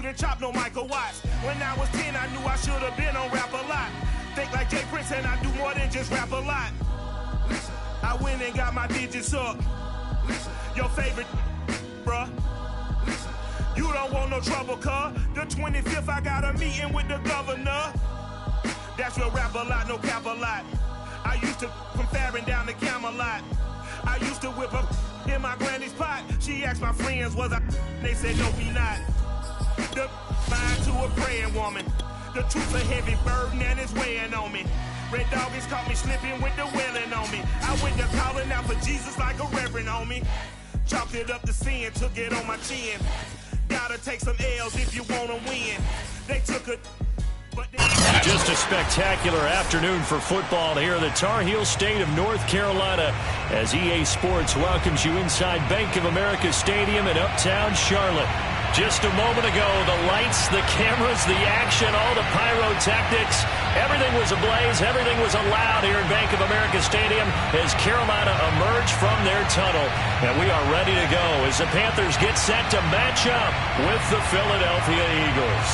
shoot and chop, no Michael Watts. When I was 10, I knew I should have been on rap a lot. Think like Jay Prince and I do more than just rap a lot. I went and got my digits up. Your favorite, bruh. You don't want no trouble, cuz. The 25th, I got a meeting with the governor. That's real rap a lot, no cap a lot. I used to from Farron down to Camelot. I used to whip up in my granny's pot. She asked my friends, was I? They said, no, we not. The mind to a praying woman. The truth's a heavy burden and it's weighing on me. Red Doggies caught me slipping with the wailing on me. I went to calling out for Jesus like a reverend on me. Chalked it up to sin, took it on my chin. Gotta take some L's if you wanna win. They took a... Just a spectacular afternoon for football here in the Tar Heel state of North Carolina as EA Sports welcomes you inside Bank of America Stadium in uptown Charlotte. Just a moment ago, the lights, the cameras, the action, all the pyrotechnics, everything was ablaze, everything was allowed here in Bank of America Stadium as Carolina emerged from their tunnel. And we are ready to go as the Panthers get set to match up with the Philadelphia Eagles.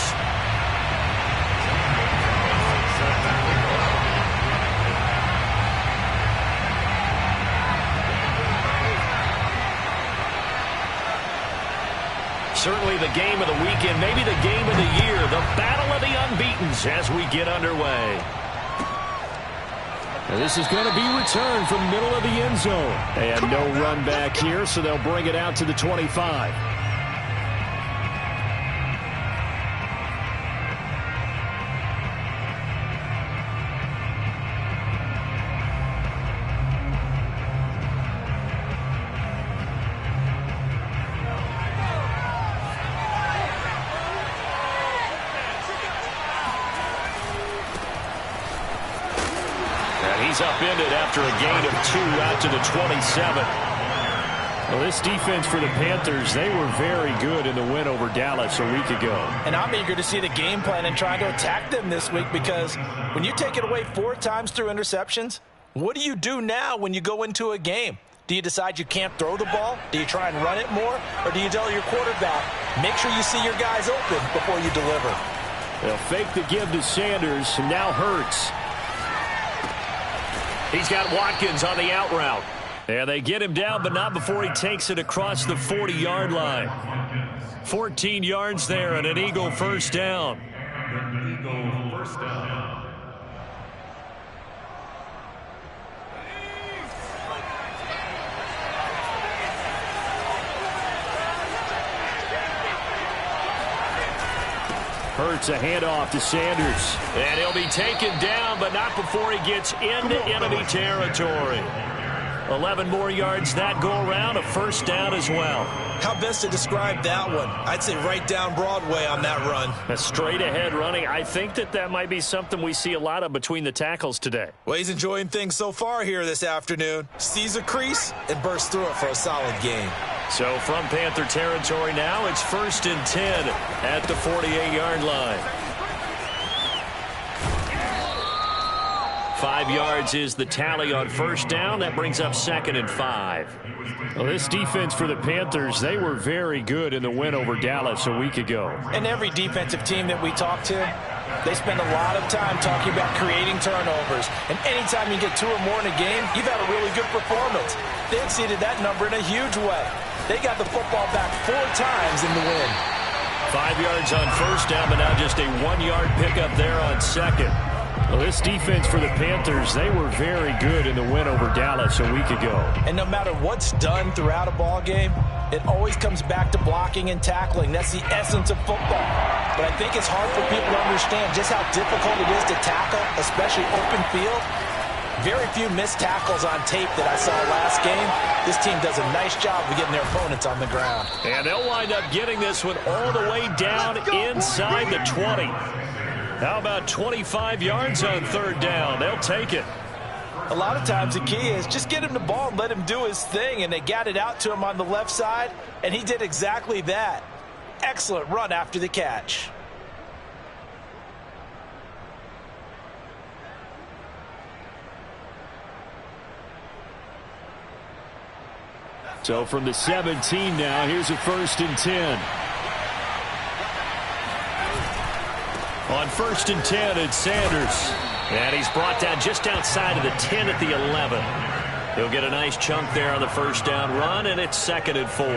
Certainly the game of the weekend, maybe the game of the year, the battle of the unbeatens as we get underway. And this is going to be returned from the middle of the end zone. And no run back here, so they'll bring it out to the 25. He's upended after a gain of 2 out to the 27. Well, this defense for the Panthers, they were very good in the win over Dallas a week ago. And I'm eager to see the game plan and try to attack them this week because when you take it away 4 times through interceptions, what do you do now when you go into a game? Do you decide you can't throw the ball? Do you try and run it more? Or do you tell your quarterback, make sure you see your guys open before you deliver? They'll fake the give to Sanders, and now Hurts. He's got Watkins on the out route. Yeah, they get him down, but not before he takes it across the 40-yard line. 14 yards there and an Eagle first down. Hurts a handoff to Sanders. And he'll be taken down, but not before he gets into enemy territory. 11 more yards that go around, a first down as well. How best to describe that one? I'd say right down Broadway on that run. A straight ahead running. I think that might be something we see a lot of between the tackles today. Well, he's enjoying things so far here this afternoon. Sees a crease and bursts through it for a solid gain. So from Panther territory now, it's 1st and 10 at the 48-yard line. 5 yards is the tally on first down. That brings up 2nd and 5. Well, this defense for the Panthers, they were very good in the win over Dallas a week ago. And every defensive team that we talk to, they spend a lot of time talking about creating turnovers. And anytime you get 2 or more in a game, you've had a really good performance. They exceeded that number in a huge way. They got the football back 4 times in the win. 5 yards on first down, but now just a 1-yard pickup there on second. Well, this defense for the Panthers, they were very good in the win over Dallas a week ago. And no matter what's done throughout a ball game, it always comes back to blocking and tackling. That's the essence of football. But I think it's hard for people to understand just how difficult it is to tackle, especially open field. Very few missed tackles on tape that I saw last game. This team does a nice job of getting their opponents on the ground. And they'll wind up getting this one all the way down inside the 20. How about 25 yards on 3rd down? They'll take it. A lot of times the key is just get him the ball and let him do his thing, and they got it out to him on the left side, and he did exactly that. Excellent run after the catch. So from the 17 now, here's a 1st and 10. On 1st and 10, it's Sanders. And he's brought down just outside of the 10 at the 11. He'll get a nice chunk there on the first down run, and it's 2nd and 4.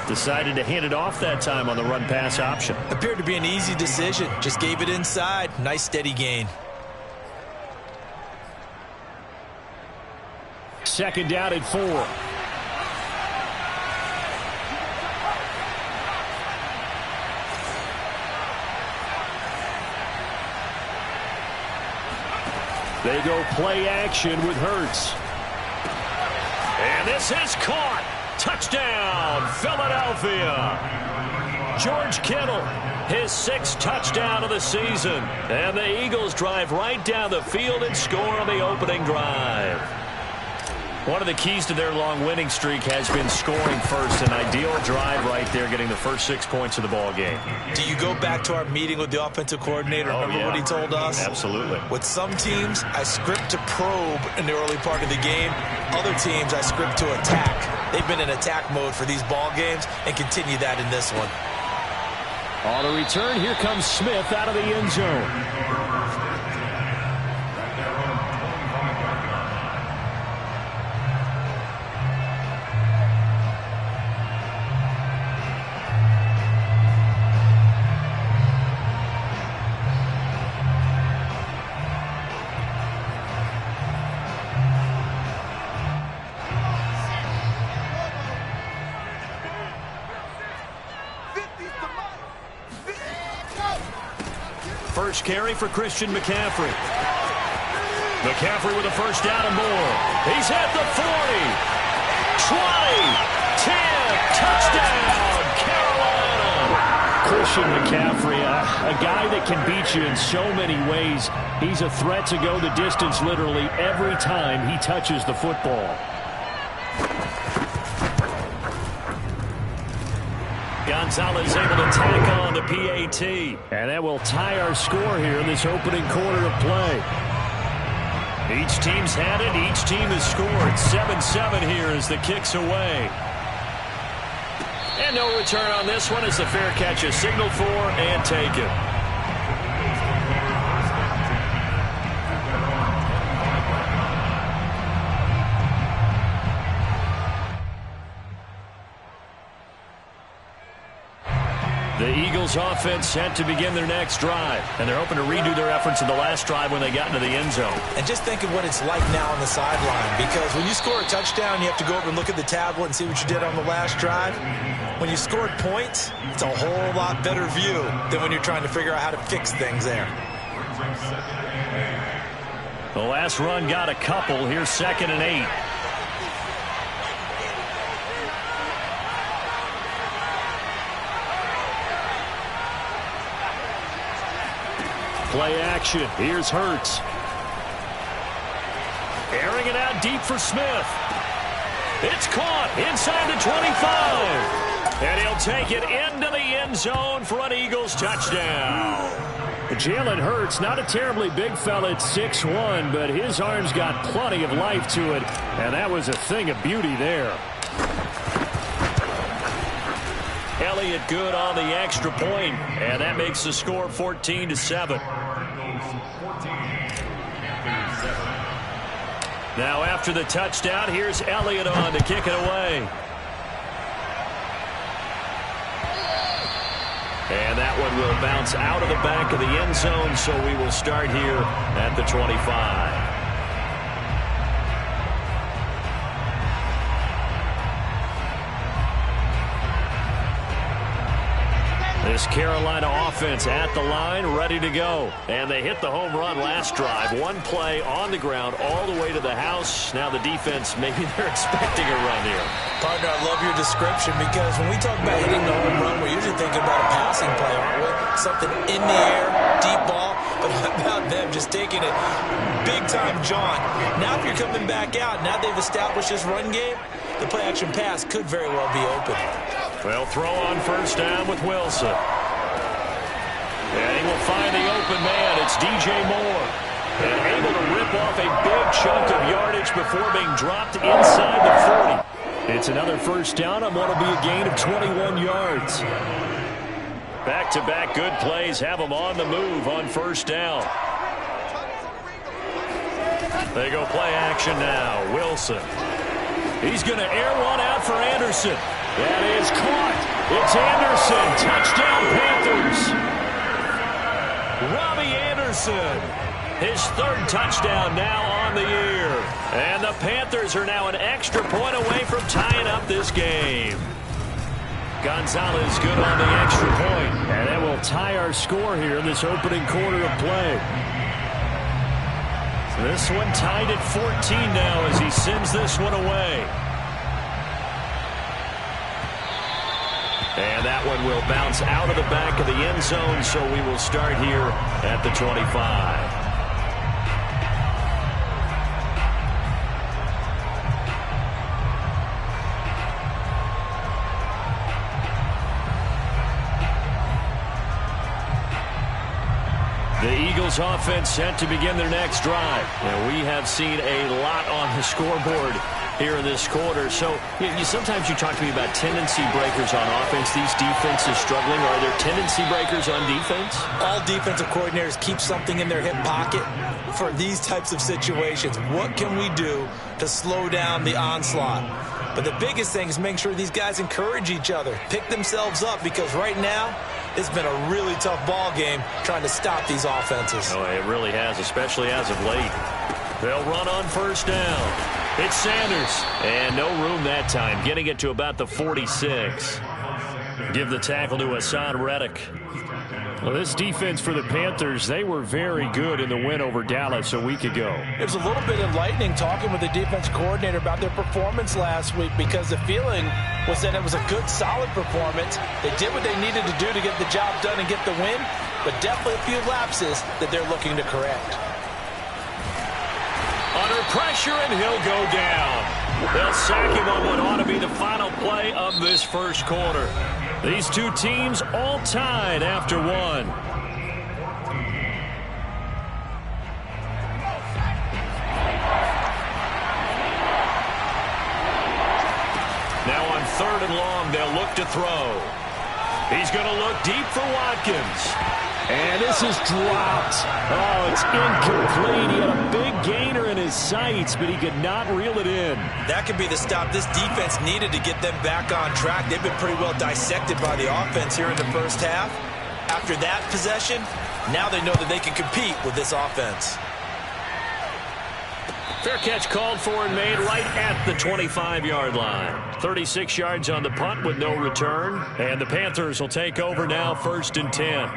Decided to hand it off that time on the run-pass option. Appeared to be an easy decision. Just gave it inside. Nice steady gain. 2nd down and 4. They go play action with Hurts. And this is caught. Touchdown, Philadelphia. George Kittle, his 6th touchdown of the season. And the Eagles drive right down the field and score on the opening drive. One of the keys to their long winning streak has been scoring first. An ideal drive right there, getting the first 6 points of the ball game. Do you go back to our meeting with the offensive coordinator? Remember what he told us? Absolutely. With some teams, I script to probe in the early part of the game. Other teams, I script to attack. They've been in attack mode for these ball games and continue that in this one. On the return, here comes Smith out of the end zone. First carry for Christian McCaffrey. McCaffrey with a first down and more. He's at the 40, 20, 10, touchdown, Carolina. Christian McCaffrey, a guy that can beat you in so many ways. He's a threat to go the distance literally every time he touches the football. Gonzalez able to tack on to PAT. And that will tie our score here in this opening quarter of play. Each team's had it. Each team has scored. 7-7 here as the kick's away. And no return on this one as the fair catch is signaled for and taken. The Eagles offense set to begin their next drive, and they're hoping to redo their efforts in the last drive when they got into the end zone. And just think of what it's like now on the sideline, because when you score a touchdown, you have to go over and look at the tablet and see what you did on the last drive. When you scored points, it's a whole lot better view than when you're trying to figure out how to fix things there. The last run got a couple. Here's 2nd and 8. Play action. Here's Hurts. Airing it out deep for Smith. It's caught inside the 25. And he'll take it into the end zone for an Eagles touchdown. Jalen Hurts, not a terribly big fella at 6'1", but his arms got plenty of life to it. And that was a thing of beauty there. Elliott good on the extra point, and that makes the score 14-7. Now after the touchdown, here's Elliott on to kick it away. And that one will bounce out of the back of the end zone, so we will start here at the 25. This Carolina offense at the line, ready to go. And they hit the home run last drive. One play on the ground all the way to the house. Now the defense, maybe they're expecting a run here. Partner, I love your description, because when we talk about hitting the home run, we're usually thinking about a passing play, aren't we? Something in the air, deep ball. But how about them just taking it big-time jaunt? Now if you're coming back out, now they've established this run game, the play-action pass could very well be open. Well, throw on first down with Wilson. And he will find the open man. It's DJ Moore. And able to rip off a big chunk of yardage before being dropped inside the 40. It's another first down on what will be a gain of 21 yards. Back-to-back good plays have them on the move on first down. They go play action now. Wilson. He's going to air one out for Anderson. That is caught. It's Anderson. Touchdown, Panthers. Robbie Anderson. His third touchdown now on the year. And the Panthers are now an extra point away from tying up this game. Gonzalez good on the extra point. And that will tie our score here in this opening quarter of play. So this one tied at 14 now as he sends this one away. And that one will bounce out of the back of the end zone, so we will start here at the 25. The Eagles offense set to begin their next drive. And we have seen a lot on the scoreboard here in this quarter. So sometimes you talk to me about tendency breakers on offense. These defenses struggling. Are there tendency breakers on defense? All defensive coordinators keep something in their hip pocket for these types of situations. What can we do to slow down the onslaught? But the biggest thing is make sure these guys encourage each other, pick themselves up, because right now it's been a really tough ball game trying to stop these offenses. Oh, it really has, especially as of late. They'll run on first down. It's Sanders. And no room that time, getting it to about the 46. Give the tackle to Hassan Reddick. Well, this defense for the Panthers, they were very good in the win over Dallas a week ago. It was a little bit enlightening talking with the defense coordinator about their performance last week, because the feeling was that it was a good, solid performance. They did what they needed to do to get the job done and get the win, but definitely a few lapses that they're looking to correct. Under pressure, and he'll go down. They'll sack him on what ought to be the final play of this first quarter. These two teams all tied after one. Now on 3rd and long, they'll look to throw. He's going to look deep for Watkins. And this is dropped. Oh, it's incomplete. He had a big gainer in his sights, but he could not reel it in. That could be the stop this defense needed to get them back on track. They've been pretty well dissected by the offense here in the first half. After that possession, now they know that they can compete with this offense. Fair catch called for and made right at the 25-yard line. 36 yards on the punt with no return. And the Panthers will take over now, 1st and 10.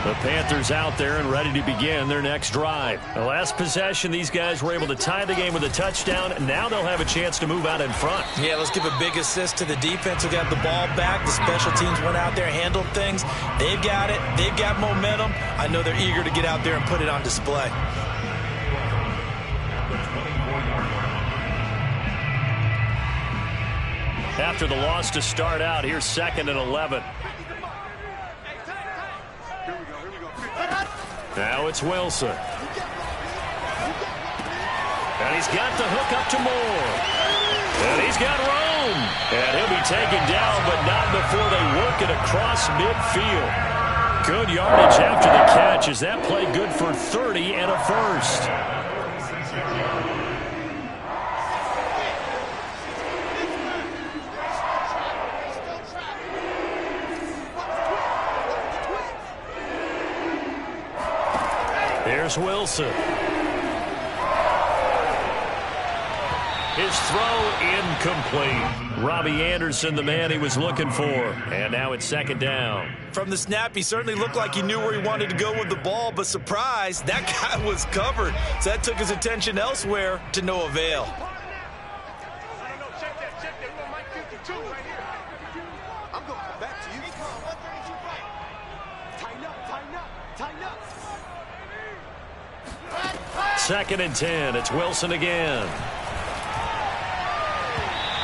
The Panthers out there and ready to begin their next drive. The last possession, these guys were able to tie the game with a touchdown. Now they'll have a chance to move out in front. Yeah, let's give a big assist to the defense who got the ball back. The special teams went out there, handled things. They've got it. They've got momentum. I know they're eager to get out there and put it on display. After the loss to start out, here's 2nd and 11. Now it's Wilson. And he's got the hook up to Moore. And he's got room. And he'll be taken down, but not before they work it across midfield. Good yardage after the catch. Is that play good for 30 and a first? Here's Wilson. His throw incomplete. Robbie Anderson, the man he was looking for. And now it's 2nd down. From the snap, he certainly looked like he knew where he wanted to go with the ball, but surprise, that guy was covered. So that took his attention elsewhere to no avail. I'm going to come back to you. 2nd and 10. It's Wilson again.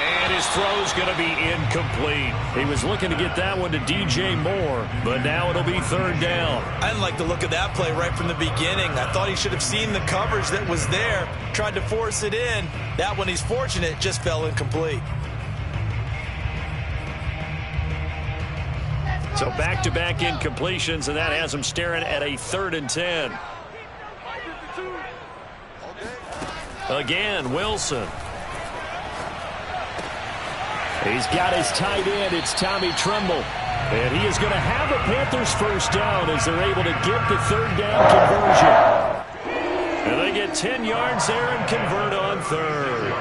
And his throw's going to be incomplete. He was looking to get that one to DJ Moore, but now it'll be third down. I didn't like the look of that play right from the beginning. I thought he should have seen the coverage that was there, tried to force it in. That one, he's fortunate, just fell incomplete. So back-to-back incompletions, and that has him staring at a 3rd and 10. Again, Wilson. He's got his tight end. It's Tommy Tremble. And he is going to have a Panthers first down as they're able to get the 3rd down conversion. And they get 10 yards there and convert on 3rd.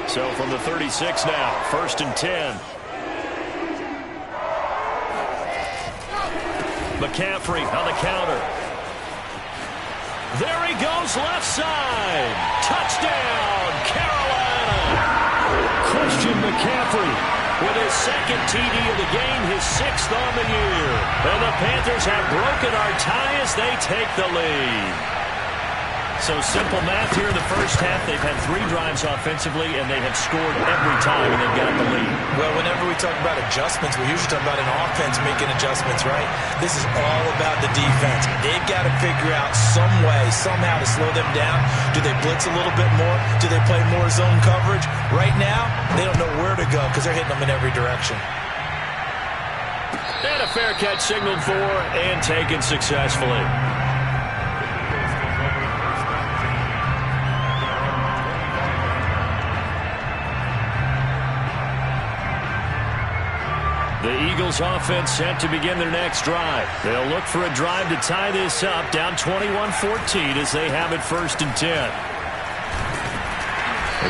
So from the 36 now, 1st and 10. McCaffrey on the counter. There he goes, left side. Touchdown, Carolina. Christian McCaffrey with his 2nd TD of the game, his 6th on the year. And the Panthers have broken our tie as they take the lead. So simple math here in the first half. They've had 3 drives offensively, and they have scored every time, and they've got the lead. Well, whenever we talk about adjustments, we usually talk about an offense making adjustments, right? This is all about the defense. They've got to figure out some way, somehow to slow them down. Do they blitz a little bit more? Do they play more zone coverage? Right now, they don't know where to go because they're hitting them in every direction. And a fair catch signaled for and taken successfully. The Eagles offense set to begin their next drive. They'll look for a drive to tie this up, down 21-14 as they have it 1st and 10.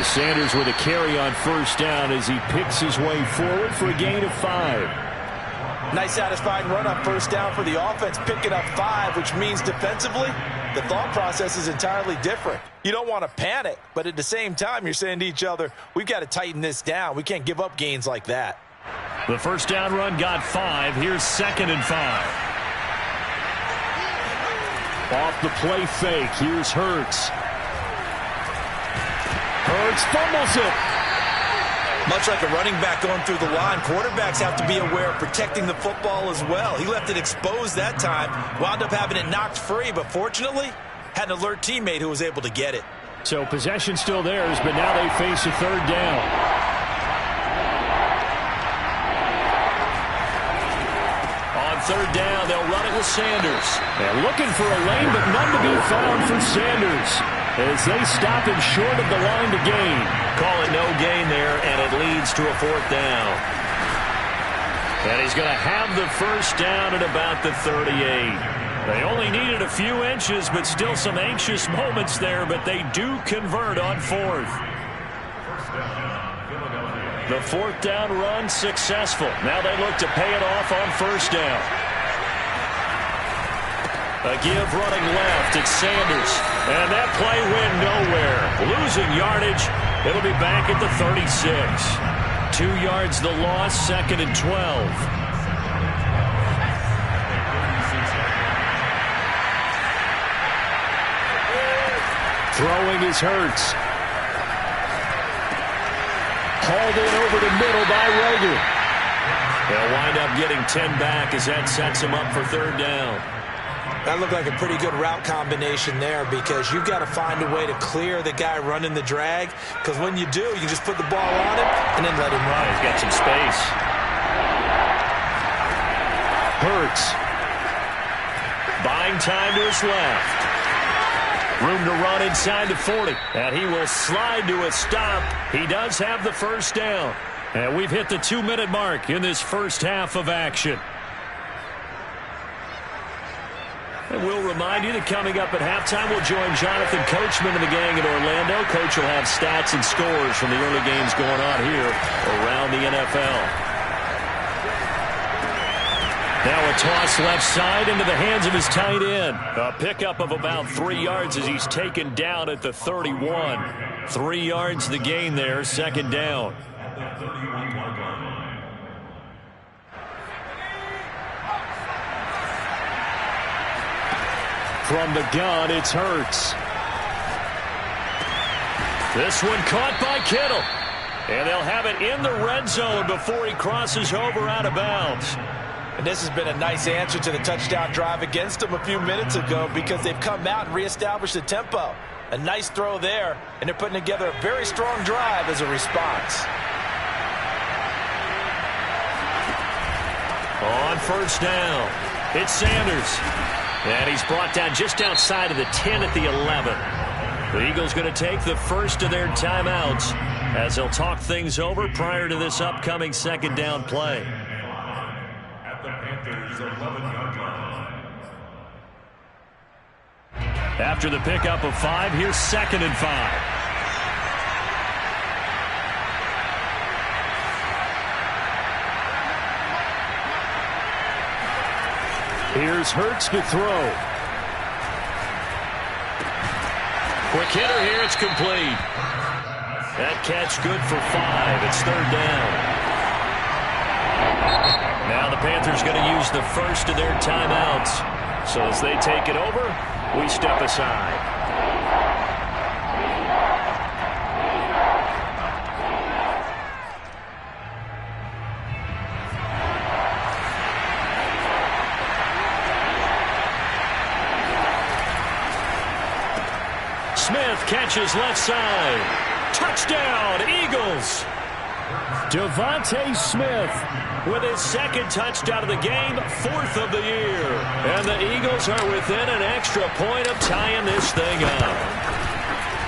As Sanders with a carry on 1st down as he picks his way forward for a gain of 5. Nice satisfying run on 1st down for the offense, picking up 5, which means defensively, the thought process is entirely different. You don't want to panic, but at the same time, you're saying to each other, we've got to tighten this down. We can't give up gains like that. The 1st down run got 5. Here's 2nd and 5. Off the play fake. Here's Hurts. Hurts fumbles it. Much like a running back going through the line, quarterbacks have to be aware of protecting the football as well. He left it exposed that time, wound up having it knocked free, but fortunately, had an alert teammate who was able to get it. So possession still theirs, but now they face a 3rd down. On 3rd down, they'll run it with Sanders. They're looking for a lane, but none to be found for Sanders as they stop him short of the line to gain. Call it no gain there, and it leads to a 4th down. And he's going to have the 1st down at about the 38. They only needed a few inches, but still some anxious moments there, but they do convert on 4th. The 4th down run successful. Now they look to pay it off on 1st down. A give running left. It's Sanders. And that play went nowhere. Losing yardage. It'll be back at the 36. 2 yards the loss. 2nd and 12. Throwing is Hurts. Hauled in over the middle by Roger. They'll wind up getting 10 back as that sets him up for 3rd down. That looked like a pretty good route combination there because you've got to find a way to clear the guy running the drag, because when you do, you just put the ball on him and then let him run. He's got some space. Hurts. Buying time to his left. Room to run inside the 40. And he will slide to a stop. He does have the 1st down. And we've hit the 2-minute mark in this first half of action. And we'll remind you that coming up at halftime, we'll join Jonathan Coachman and the gang in Orlando. Coach will have stats and scores from the early games going on here around the NFL. Now a toss left side into the hands of his tight end. A pickup of about 3 yards as he's taken down at the 31. 3 yards the gain there, 2nd down. From the gun, it's Hurts. This one caught by Kittle. And they'll have it in the red zone before he crosses over out of bounds. And this has been a nice answer to the touchdown drive against them a few minutes ago because they've come out and reestablished the tempo. A nice throw there, and they're putting together a very strong drive as a response. On first down, it's Sanders. And he's brought down just outside of the 10 at the 11. The Eagles going to take the first of their timeouts as they'll talk things over prior to this upcoming second down play. At the Panthers' 11-yard line. After the pickup of 5, here's 2nd and 5. Here's Hurts to throw. Quick hitter here, it's complete. That catch good for 5. It's 3rd down. Now the Panthers going to use the first of their timeouts. So as they take it over, we step aside. Smith catches left side. Touchdown, Eagles. Devontae Smith with his 2nd touchdown of the game, 4th of the year. And the Eagles are within an extra point of tying this thing up.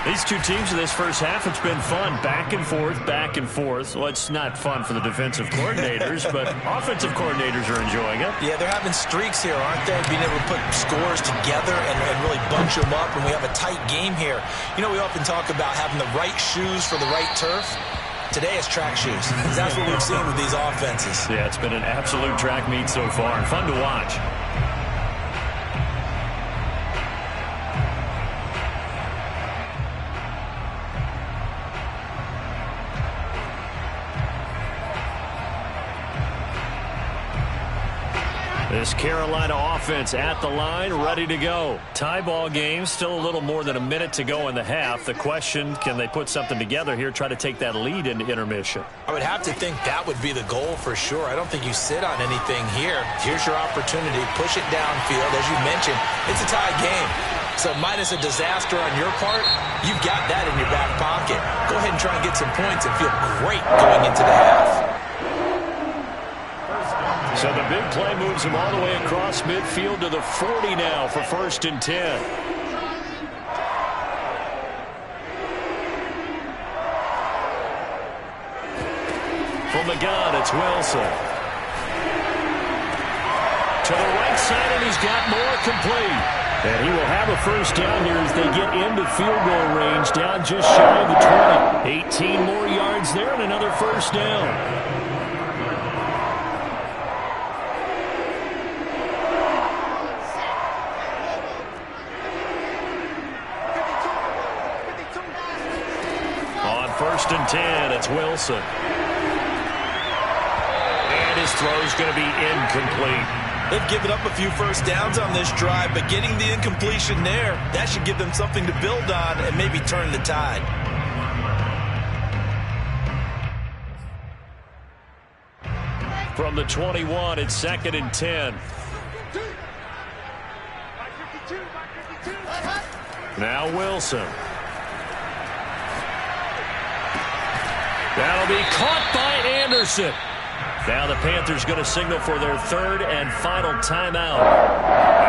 These two teams in this first half, it's been fun. Back and forth, back and forth. Well, it's not fun for the defensive coordinators, but offensive coordinators are enjoying it. Yeah, they're having streaks here, aren't they? Being able to put scores together and really bunch them up, and we have a tight game here. You know, we often talk about having the right shoes for the right turf. Today it's track shoes. That's what we've seen with these offenses. Yeah, it's been an absolute track meet so far, and fun to watch. This Carolina offense at the line, ready to go. Tie ball game, still a little more than a minute to go in the half. The question, can they put something together here, try to take that lead into intermission? I would have to think that would be the goal for sure. I don't think you sit on anything here. Here's your opportunity. Push it downfield. As you mentioned, it's a tie game. So minus a disaster on your part, you've got that in your back pocket. Go ahead and try and get some points and feel great going into the half. So the big play moves him all the way across midfield to the 40 now for 1st and 10. From the gun, it's Wilson. To the right side, and he's got more complete. And he will have a first down here as they get into field goal range, down just shy of the 20. 18 more yards there and another first down. On 1st and 10, it's Wilson. And his throw's going to be incomplete. They've given up a few first downs on this drive, but getting the incompletion there, that should give them something to build on and maybe turn the tide. From the 21, it's 2nd and 10. Now Wilson. That'll be caught by Anderson. Now the Panthers going to signal for their 3rd and final timeout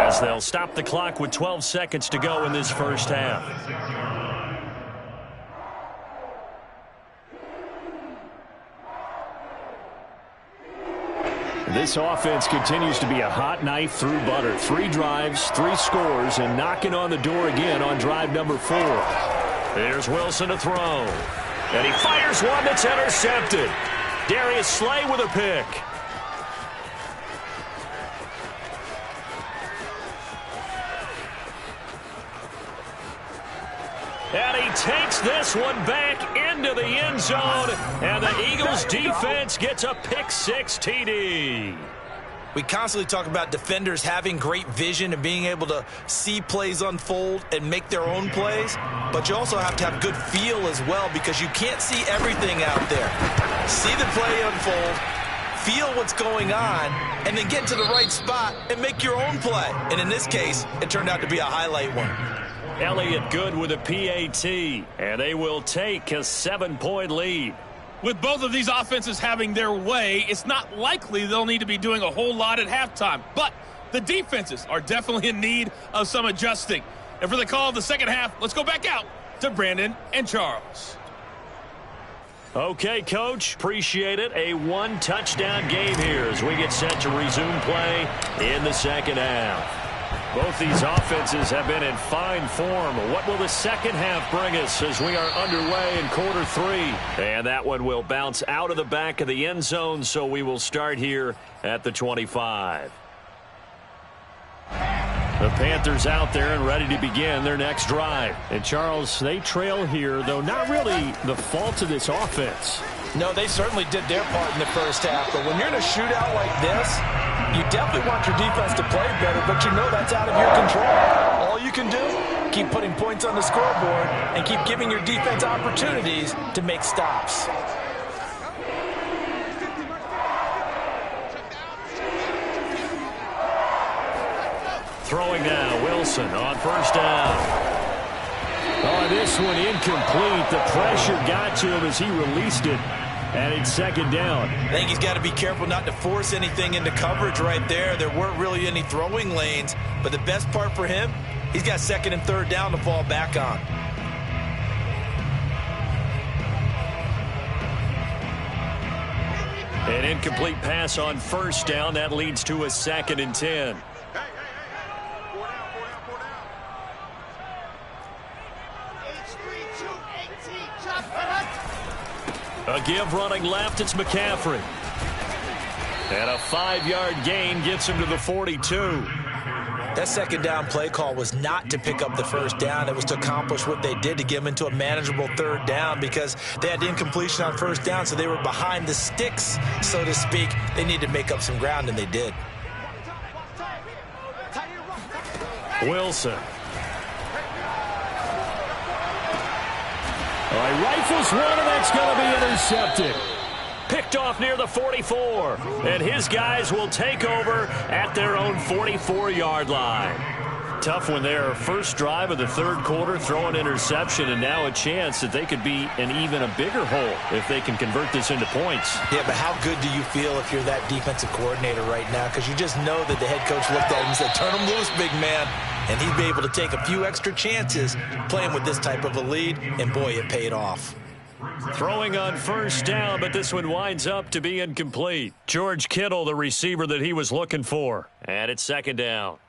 as they'll stop the clock with 12 seconds to go in this first half. This offense continues to be a hot knife through butter. 3 drives, 3 scores, and knocking on the door again on drive number 4. There's Wilson to throw. And he fires one that's intercepted. Darius Slay with a pick. And he takes this one back into the end zone. And the Eagles defense gets a pick 6 TD. We constantly talk about defenders having great vision and being able to see plays unfold and make their own plays, but you also have to have good feel as well because you can't see everything out there. See the play unfold, feel what's going on, and then get to the right spot and make your own play. And in this case, it turned out to be a highlight one. Elliott good with a PAT, and they will take a 7-point lead. With both of these offenses having their way, it's not likely they'll need to be doing a whole lot at halftime. But the defenses are definitely in need of some adjusting. And for the call of the second half, let's go back out to Brandon and Charles. Okay, Coach, appreciate it. A one-touchdown game here as we get set to resume play in the second half. Both these offenses have been in fine form. What will the second half bring us as we are underway in quarter 3? And that one will bounce out of the back of the end zone, so we will start here at the 25. The Panthers out there and ready to begin their next drive. And, Charles, they trail here, though not really the fault of this offense. No, they certainly did their part in the first half. But when you're in a shootout like this, you definitely want your defense to play better, but you know that's out of your control. All you can do, keep putting points on the scoreboard and keep giving your defense opportunities to make stops. Throwing now, Wilson on first down. Oh, this one incomplete. The pressure got to him as he released it. And it's second down. I think he's got to be careful not to force anything into coverage right there. There weren't really any throwing lanes. But the best part for him, he's got second and third down to fall back on. An incomplete pass on first down. That leads to a 2nd and 10. A give running left, it's McCaffrey. And a 5-yard gain gets him to the 42. That second down play call was not to pick up the first down. It was to accomplish what they did to get them into a manageable third down because they had incompletion on first down, so they were behind the sticks, so to speak. They needed to make up some ground, and they did. Wilson. All right, rifles one, and that's going to be intercepted. Picked off near the 44. And his guys will take over at their own 44-yard line. Tough one there. First drive of the third quarter, throw an interception, and now a chance that they could be in even a bigger hole if they can convert this into points. Yeah, but how good do you feel if you're that defensive coordinator right now? Because you just know that the head coach looked at him and said, turn him loose, big man. And he'd be able to take a few extra chances playing with this type of a lead, and boy, it paid off. Throwing on first down, but this one winds up to be incomplete. George Kittle, the receiver that he was looking for. And it's second down.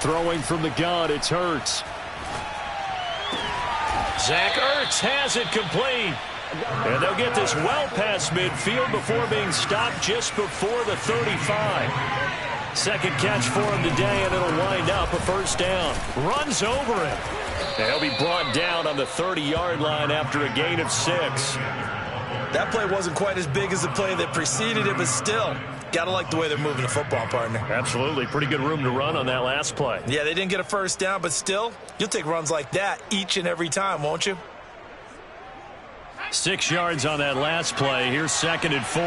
Throwing from the gun, it's Ertz. Zach Ertz has it complete. And they'll get this well past midfield before being stopped just before the 35. Second catch for him today, and it'll wind up a first down. Runs over it. And he'll be brought down on the 30-yard line after a gain of 6. That play wasn't quite as big as the play that preceded it, but still, gotta like the way they're moving the football, partner. Absolutely. Pretty good room to run on that last play. Yeah, they didn't get a first down, but still, you'll take runs like that each and every time, won't you? 6 yards on that last play. Here's 2nd and 4.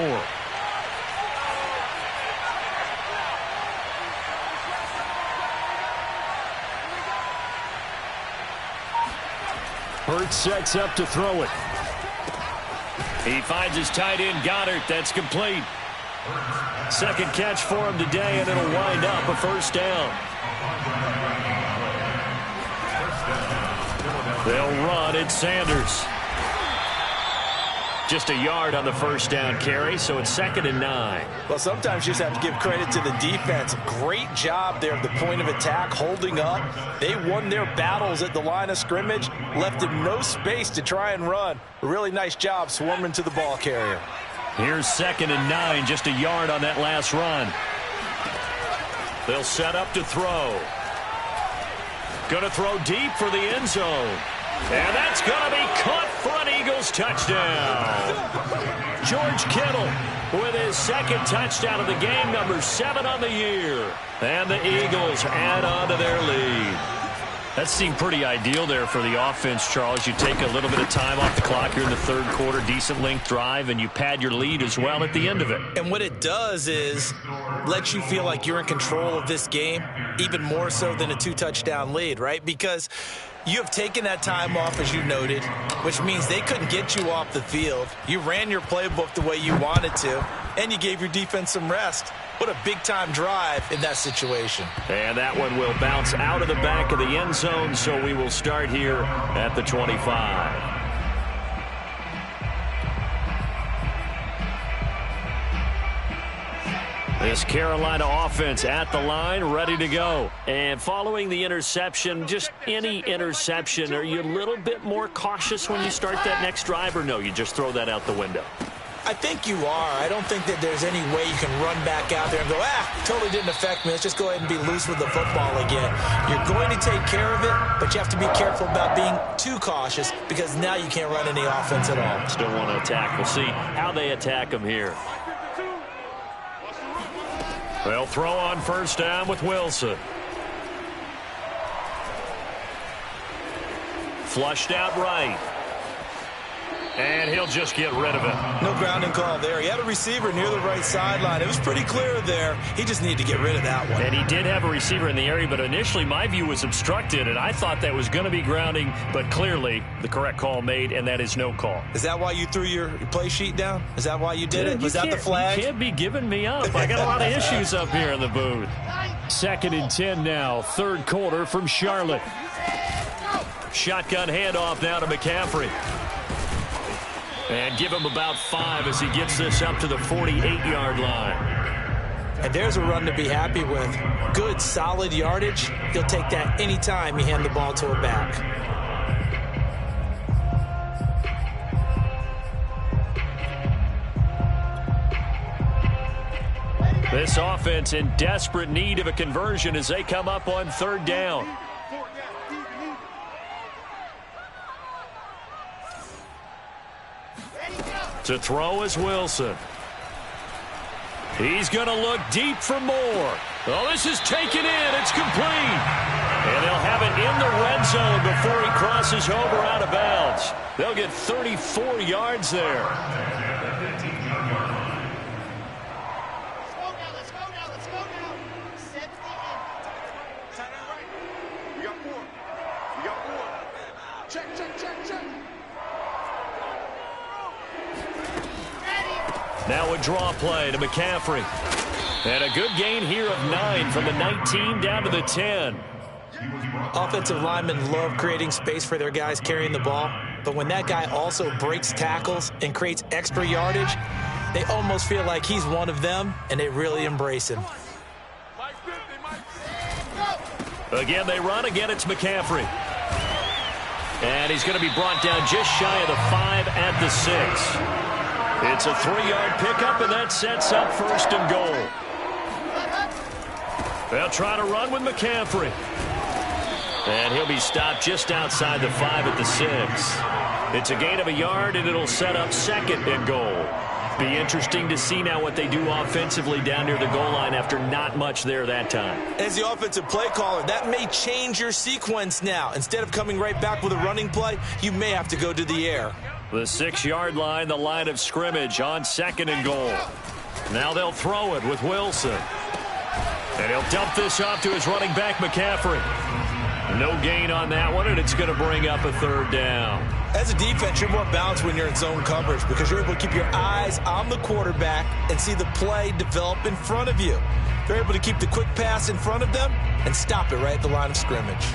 Hurts sets up to throw it. He finds his tight end, Goddard. That's complete. Second catch for him today, and it'll wind up a first down. They'll run. It's Sanders. Just a yard on the first down carry, so it's 2nd and 9. Well, sometimes you just have to give credit to the defense. Great job there at the point of attack, holding up. They won their battles at the line of scrimmage, left them no space to try and run. A really nice job swarming to the ball carrier. Here's 2nd and 9, just a yard on that last run. They'll set up to throw. Going to throw deep for the end zone. And that's going to be caught for an Eagles touchdown. George Kittle with his 2nd touchdown of the game, number 7 on the year. And the Eagles add on to their lead. That seemed pretty ideal there for the offense, Charles. You take a little bit of time off the clock here in the 3rd quarter, decent length drive, and you pad your lead as well at the end of it. And what it does is let you feel like you're in control of this game, even more so than a 2-touchdown lead, right? Because you have taken that time off, as you noted, which means they couldn't get you off the field. You ran your playbook the way you wanted to, and you gave your defense some rest. What a big-time drive in that situation. And that one will bounce out of the back of the end zone, so we will start here at the 25. This Carolina offense at the line, ready to go. And following the interception, just any interception, are you a little bit more cautious when you start that next drive, or no, you just throw that out the window? I think you are. I don't think that there's any way you can run back out there and go, totally didn't affect me. Let's just go ahead and be loose with the football again. You're going to take care of it, but you have to be careful about being too cautious because now you can't run any offense at all. Still want to attack. We'll see how they attack them here. They'll throw on 1st down with Wilson. Flushed out right. And he'll just get rid of it. No grounding call there. He had a receiver near the right sideline. It was pretty clear there. He just needed to get rid of that one. And he did have a receiver in the area, but initially my view was obstructed, and I thought that was going to be grounding, but clearly the correct call made, and that is no call. Is that why you threw your play sheet down? Is that why you did it? Was that the flag? You can't be giving me up. I got a lot of issues up here in the booth. 2nd and 10 now, 3rd quarter from Charlotte. Shotgun handoff now to McCaffrey. And give him about 5 as he gets this up to the 48-yard line. And there's a run to be happy with. Good, solid yardage. He'll take that anytime you hand the ball to a back. This offense in desperate need of a conversion as they come up on 3rd down. To throw is Wilson. He's going to look deep for more. Oh, this is taken in. It's complete. And they'll have it in the red zone before he crosses over out of bounds. They'll get 34 yards there. Let's go now. Set the end. Tight end right. We got 4. Check. Now a draw play to McCaffrey. And a good gain here of 9 from the 19 down to the 10. Offensive linemen love creating space for their guys carrying the ball, but when that guy also breaks tackles and creates extra yardage, they almost feel like he's one of them, and they really embrace him. Again, they run. Again, it's McCaffrey. And he's going to be brought down just shy of the 5 at the 6. It's a 3-yard pickup, and that sets up 1st and goal. They'll try to run with McCaffrey. And he'll be stopped just outside the 5 at the 6. It's a gain of a yard, and it'll set up 2nd and goal. Be interesting to see now what they do offensively down near the goal line after not much there that time. As the offensive play caller, that may change your sequence now. Instead of coming right back with a running play, you may have to go to the air. The 6-yard line, the line of scrimmage on 2nd and goal. Now they'll throw it with Wilson. And he'll dump this off to his running back, McCaffrey. No gain on that one, and it's going to bring up a 3rd down. As a defense, you're more balanced when you're in zone coverage because you're able to keep your eyes on the quarterback and see the play develop in front of you. They're able to keep the quick pass in front of them and stop it right at the line of scrimmage.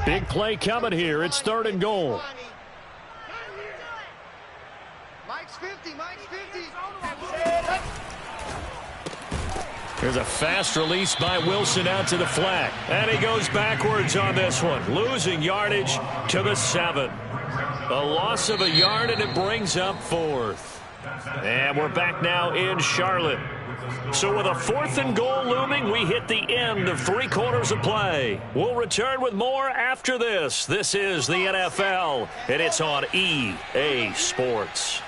Big play coming here. It's 3rd and goal. Mike's 50. There's a fast release by Wilson out to the flat. And he goes backwards on this one, losing yardage to the 7. A loss of a yard, and it brings up 4th. And we're back now in Charlotte. So with a 4th and goal looming, we hit the end of 3 quarters of play. We'll return with more after this. This is the NFL, and it's on EA Sports.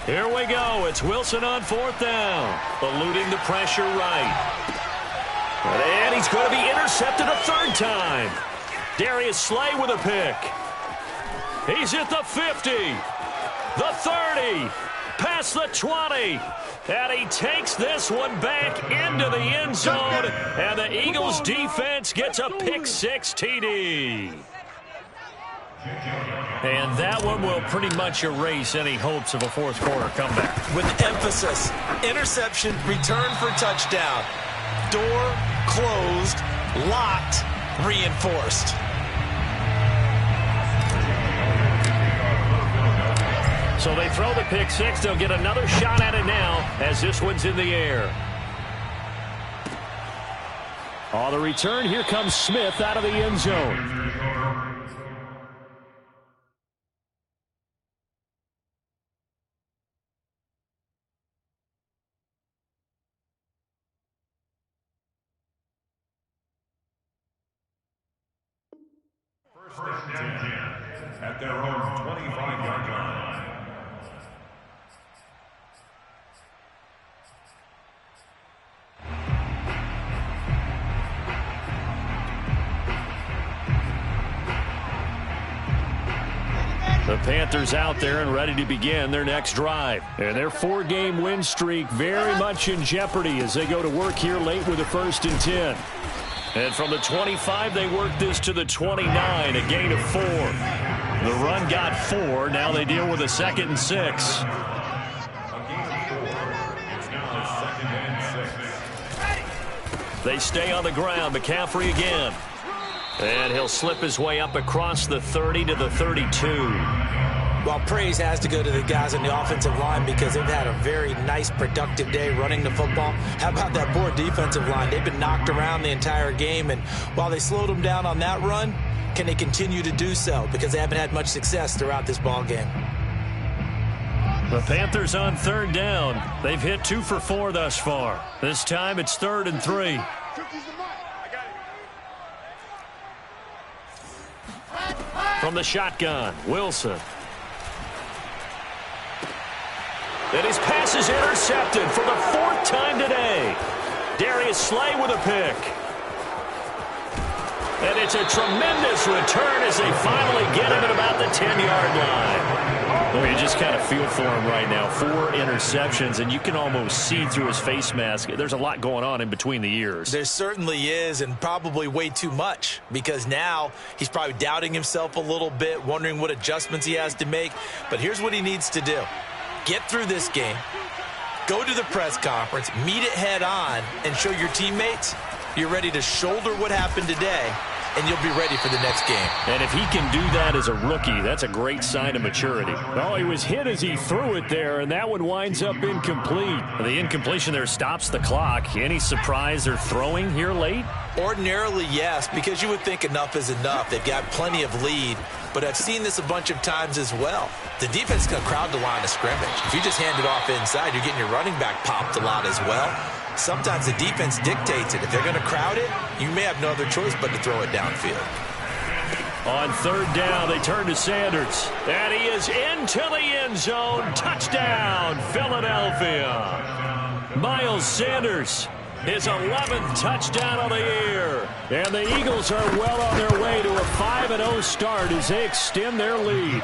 Here we go. It's Wilson on 4th down. Eluding the pressure right. And he's going to be intercepted a 3rd time. Darius Slay with a pick. He's at the 50. The 30. Past the 20. And he takes this one back into the end zone. And the Eagles defense gets a pick-6 TD. And that one will pretty much erase any hopes of a 4th quarter comeback. With emphasis, interception, return for touchdown. Door closed, locked, reinforced. So they throw the pick-6. They'll get another shot at it now as this one's in the air. On the return, here comes Smith out of the end zone. First and 10 at their own 25-yard line. The Panthers out there and ready to begin their next drive. And their 4-game win streak very much in jeopardy as they go to work here late with a 1st and 10. And from the 25, they work this to the 29, a gain of 4. The run got 4. Now they deal with a 2nd and 6. A gain of 4. It's now 2nd and 6. They stay on the ground. McCaffrey again. And he'll slip his way up across the 30 to the 32. Well, praise has to go to the guys on the offensive line because they've had a very nice, productive day running the football. How about that poor defensive line? They've been knocked around the entire game, and while they slowed them down on that run, can they continue to do so? Because they haven't had much success throughout this ball game. The Panthers on 3rd down. They've hit 2 for 4 thus far. This time it's 3rd and 3. From the shotgun, Wilson. And his pass is intercepted for the 4th time today. Darius Slay with a pick. And it's a tremendous return as they finally get him at about the 10-yard line. Well, you just kind of feel for him right now. 4 interceptions, and you can almost see through his face mask. There's a lot going on in between the ears. There certainly is, and probably way too much, because now he's probably doubting himself a little bit, wondering what adjustments he has to make. But here's what he needs to do. Get through this game, go to the press conference, meet it head on, and show your teammates you're ready to shoulder what happened today, and you'll be ready for the next game. And if he can do that as a rookie, that's a great sign of maturity. Oh, he was hit as he threw it there, and that one winds up incomplete. The incompletion there stops the clock. Any surprise they're throwing here late? Ordinarily, yes, because you would think enough is enough. They've got plenty of lead, but I've seen this a bunch of times as well. The defense is going to crowd the line of scrimmage. If you just hand it off inside, you're getting your running back popped a lot as well. Sometimes the defense dictates it. If they're going to crowd it, you may have no other choice but to throw it downfield. On 3rd down, they turn to Sanders. And he is into the end zone. Touchdown, Philadelphia. Miles Sanders, his 11th touchdown of the year. And the Eagles are well on their way to a 5-0 start as they extend their lead.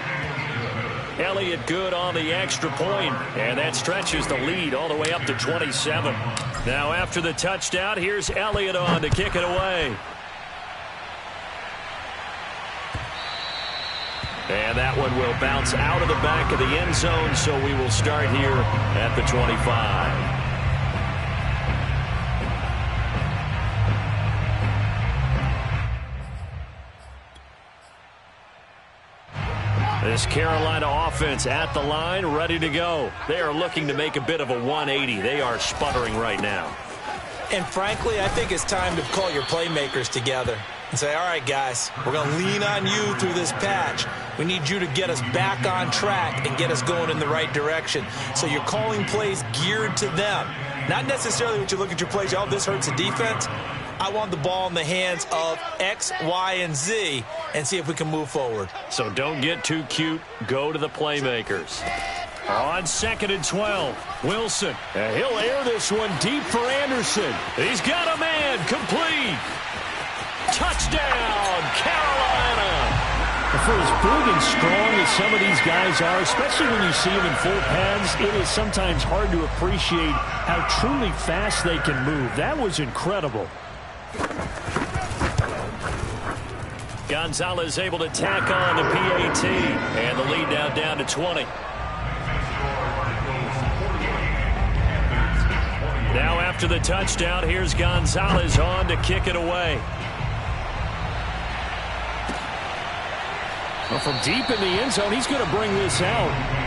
Elliott good on the extra point, and that stretches the lead all the way up to 27. Now after the touchdown, here's Elliott on to kick it away. And that one will bounce out of the back of the end zone, so we will start here at the 25. This Carolina offense at the line, ready to go. They are looking to make a bit of a 180. They are sputtering right now. And frankly, I think it's time to call your playmakers together and say, all right, guys, we're going to lean on you through this patch. We need you to get us back on track and get us going in the right direction. So you're calling plays geared to them. Not necessarily what you look at your plays, oh, this hurts the defense. I want the ball in the hands of X, Y, and Z and see if we can move forward. So don't get too cute. Go to the playmakers. On 2nd and 12, Wilson. And he'll air this one deep for Anderson. He's got a man. Complete. Touchdown, Carolina. For as big and strong as some of these guys are, especially when you see them in full pads, it is sometimes hard to appreciate how truly fast they can move. That was incredible. Gonzalez able to tack on the PAT, and the lead now down to 20. Now after the touchdown, here's Gonzalez on to kick it away. Well, from deep in the end zone, he's going to bring this out.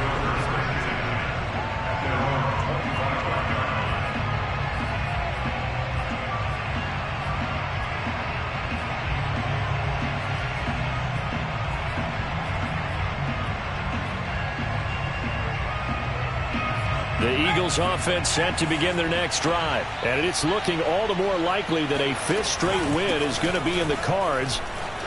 The Eagles offense set to begin their next drive. And it's looking all the more likely that a 5th straight win is going to be in the cards.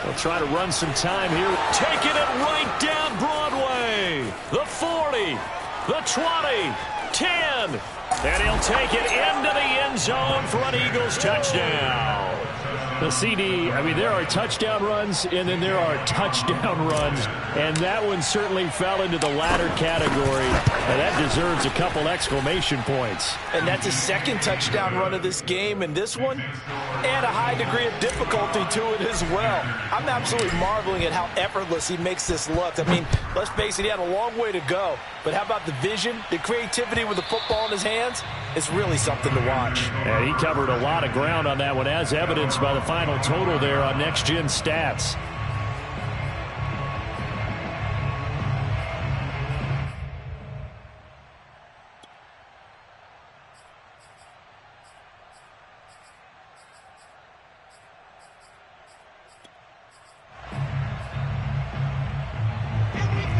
They'll try to run some time here. Taking it right down Broadway. The 40, the 20, 10. And he'll take it into the end zone for an Eagles touchdown. The CD, I mean, there are touchdown runs, and then there are touchdown runs. And that one certainly fell into the latter category. And that deserves a couple exclamation points. And that's his 2nd touchdown run of this game. And this one, and a high degree of difficulty to it as well. I'm absolutely marveling at how effortless he makes this look. I mean, let's face it, he had a long way to go. But how about the vision, the creativity with the football in his hands? It's really something to watch. And he covered a lot of ground on that one, as evidenced by the final total there on Next Gen Stats.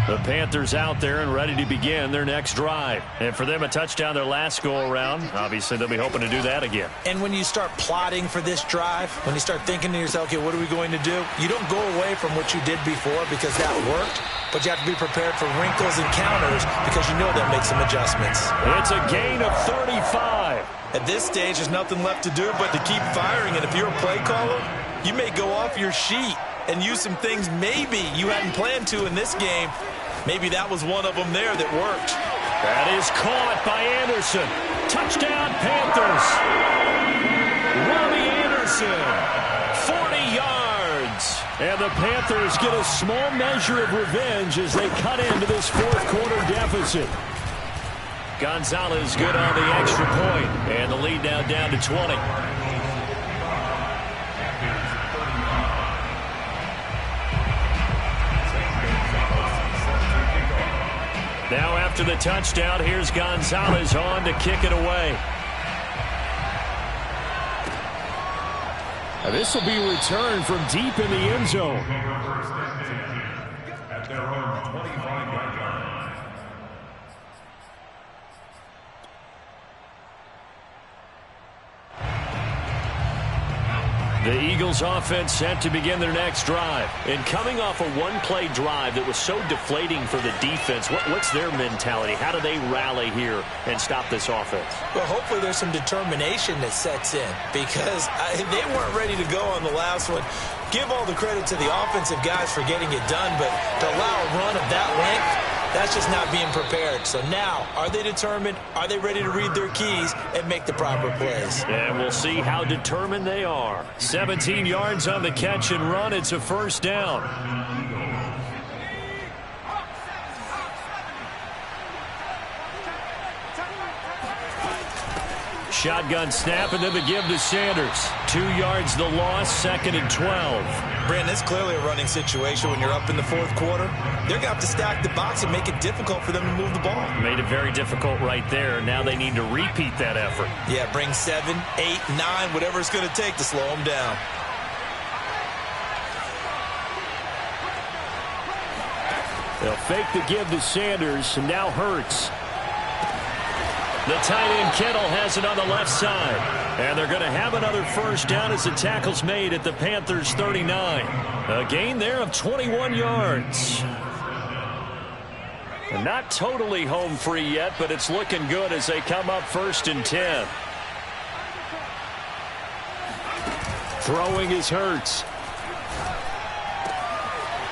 The Panthers out there and ready to begin their next drive. And for them, a touchdown their last go-around. Obviously, they'll be hoping to do that again. And when you start plotting for this drive, when you start thinking to yourself, okay, what are we going to do? You don't go away from what you did before because that worked, but you have to be prepared for wrinkles and counters because you know they'll make some adjustments. It's a gain of 35. At this stage, there's nothing left to do but to keep firing. And if you're a play caller, you may go off your sheet and use some things maybe you hadn't planned to in this game. Maybe that was one of them there that worked. That is caught by Anderson. Touchdown, Panthers. Robbie Anderson, 40 yards. And the Panthers get a small measure of revenge as they cut into this 4th quarter deficit. Gonzalez good on the extra point, and the lead now down to 20. Now after the touchdown, here's Gonzalez on to kick it away. Now this will be returned from deep in the end zone. At their own 25-yard line. The Eagles offense set to begin their next drive. And coming off a one-play drive that was so deflating for the defense, what's their mentality? How do they rally here and stop this offense? Well, hopefully there's some determination that sets in because they weren't ready to go on the last one. Give all the credit to the offensive guys for getting it done, but to allow a run of that length, that's just not being prepared. So now, are they determined? Are they ready to read their keys and make the proper plays? And we'll see how determined they are. 17 yards on the catch and run. It's a 1st down. shotgun snap, and then the give to Sanders. 2 yards the loss, 2nd and 12. Brandon, it's clearly a running situation when you're up in the 4th quarter. They're going to have to stack the box and make it difficult for them to move the ball. Made it very difficult right there. Now they need to repeat that effort. Yeah, bring 7, 8, 9, whatever it's going to take to slow them down. They'll fake the give to Sanders, and now Hurts. The tight end Kittle has it on the left side. And they're going to have another first down as the tackle's made at the Panthers' 39. A gain there of 21 yards. And not totally home free yet, but it's looking good as they come up 1st and 10. Throwing is Hurts.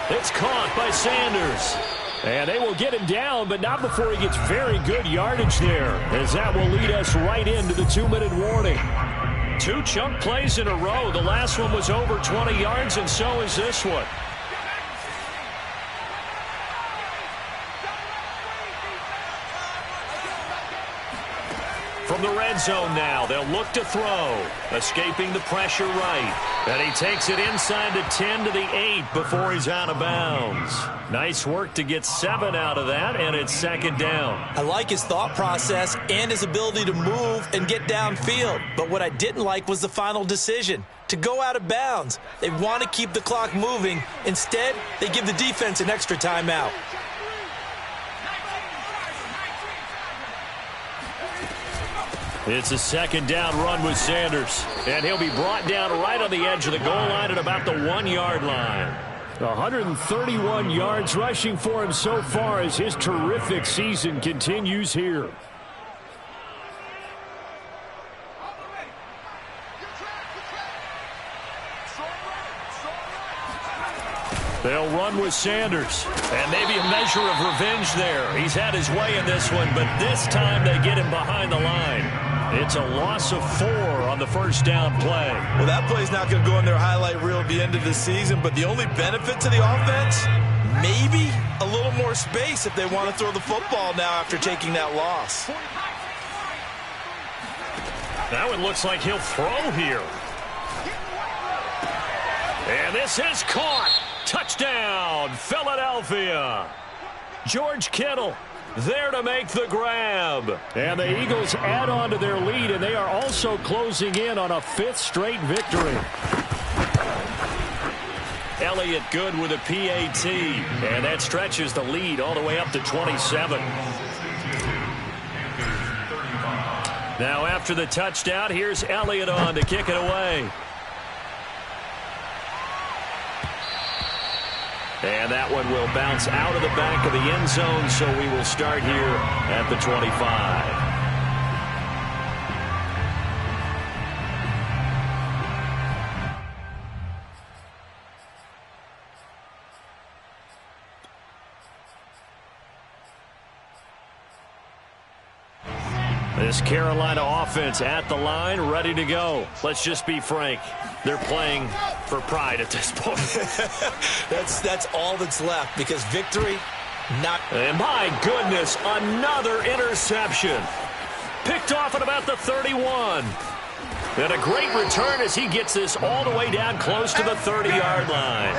It's caught by Sanders. And they will get him down, but not before he gets very good yardage there, as that will lead us right into the 2-minute warning. 2 chunk plays in a row. The last one was over 20 yards, and so is this one. From the red zone now, they'll look to throw. Escaping the pressure right. And he takes it inside the 10 to the 8 before he's out of bounds. Nice work to get 7 out of that, and it's 2nd down. I like his thought process and his ability to move and get downfield. But what I didn't like was the final decision, to go out of bounds. They want to keep the clock moving. Instead, they give the defense an extra timeout. It's a 2nd down run with Sanders. And he'll be brought down right on the edge of the goal line at about the 1-yard line. 131 yards rushing for him so far as his terrific season continues here. They'll run with Sanders. And maybe a measure of revenge there. He's had his way in this one, but this time they get him behind the line. It's a loss of 4 on the first down play. Well, that play's not going to go in their highlight reel at the end of the season, but the only benefit to the offense, maybe a little more space if they want to throw the football now after taking that loss. That one looks like he'll throw here. And this is caught. Touchdown, Philadelphia. George Kittle there to make the grab. And the Eagles add on to their lead, and they are also closing in on a 5th straight victory. Elliott good with a PAT, and that stretches the lead all the way up to 27. Now after the touchdown, here's Elliott on to kick it away. And that one will bounce out of the back of the end zone, so we will start here at the 25. This Carolina offense at the line, ready to go. Let's just be frank. They're playing for pride at this point. That's all that's left, because victory, not... And my goodness, another interception. Picked off at about the 31. And a great return as he gets this all the way down close to the 30-yard line.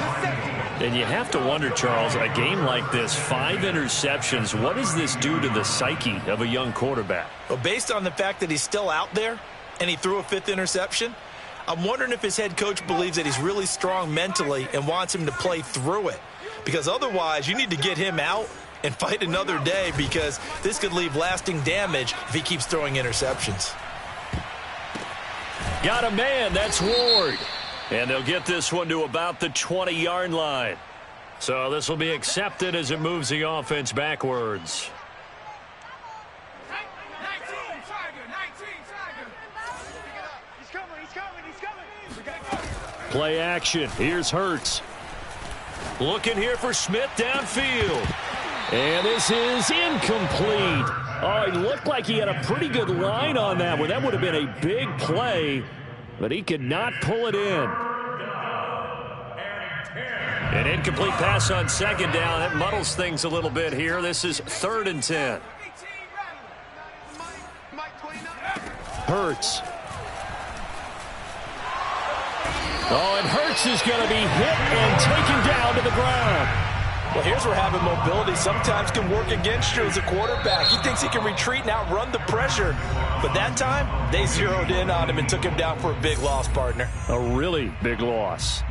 And you have to wonder, Charles, a game like this, 5 interceptions, what does this do to the psyche of a young quarterback? Well, based on the fact that he's still out there and he threw a 5th interception, I'm wondering if his head coach believes that he's really strong mentally and wants him to play through it. Because otherwise, you need to get him out and fight another day, because this could leave lasting damage if he keeps throwing interceptions. Got a man, that's Ward. And they'll get this one to about the 20-yard line. So this will be accepted as it moves the offense backwards. Play action. Here's Hurts. Looking here for Smith downfield. And this is incomplete. Oh, he looked like he had a pretty good line on that one. That would have been a big play, but he could not pull it in. An incomplete pass on 2nd down. That muddles things a little bit here. This is 3rd and 10. Hurts. Oh, and Hurts is going to be hit and taken down to the ground. Well, here's where having mobility sometimes can work against you as a quarterback. He thinks he can retreat and outrun the pressure. But that time, they zeroed in on him and took him down for a big loss, partner. A really big loss.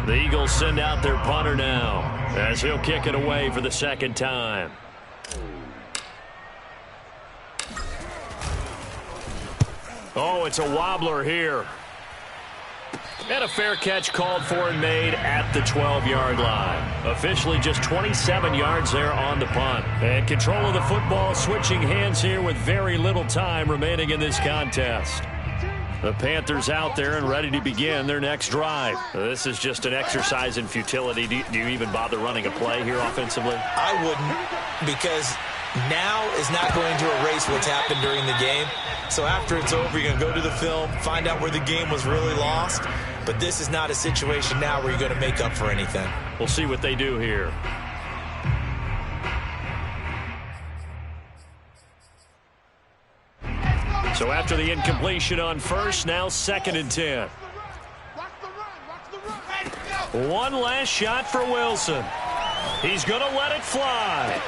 The Eagles send out their punter now as he'll kick it away for the second time. Oh, it's a wobbler here. And a fair catch called for and made at the 12-yard line. Officially just 27 yards there on the punt. And control of the football switching hands here with very little time remaining in this contest. The Panthers out there and ready to begin their next drive. This is just an exercise in futility. Do you even bother running a play here offensively? I wouldn't, because now is not going to erase what's happened during the game. So after it's over, you're going to go to the film, find out where the game was really lost. But this is not a situation now where you're going to make up for anything. We'll see what they do here. So after the incompletion on first, now 2nd and 10. One last shot for Wilson. He's going to let it fly.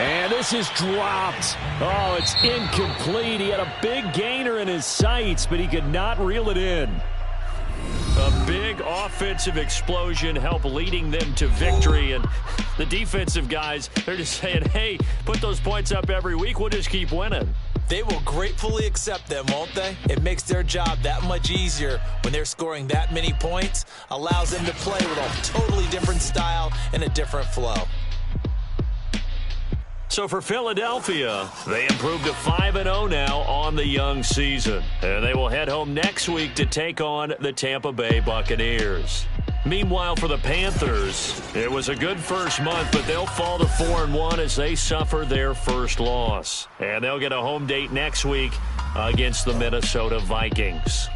And this is dropped. Oh, it's incomplete. He had a big gainer in his sights, but he could not reel it in. A big offensive explosion helped leading them to victory. And the defensive guys, they're just saying, hey, put those points up every week. We'll just keep winning. They will gratefully accept them, won't they? It makes their job that much easier when they're scoring that many points. Allows them to play with a totally different style and a different flow. So for Philadelphia, they improved to 5-0 now on the young season. And they will head home next week to take on the Tampa Bay Buccaneers. Meanwhile, for the Panthers, it was a good first month, but they'll fall to 4-1 as they suffer their first loss. And they'll get a home date next week against the Minnesota Vikings.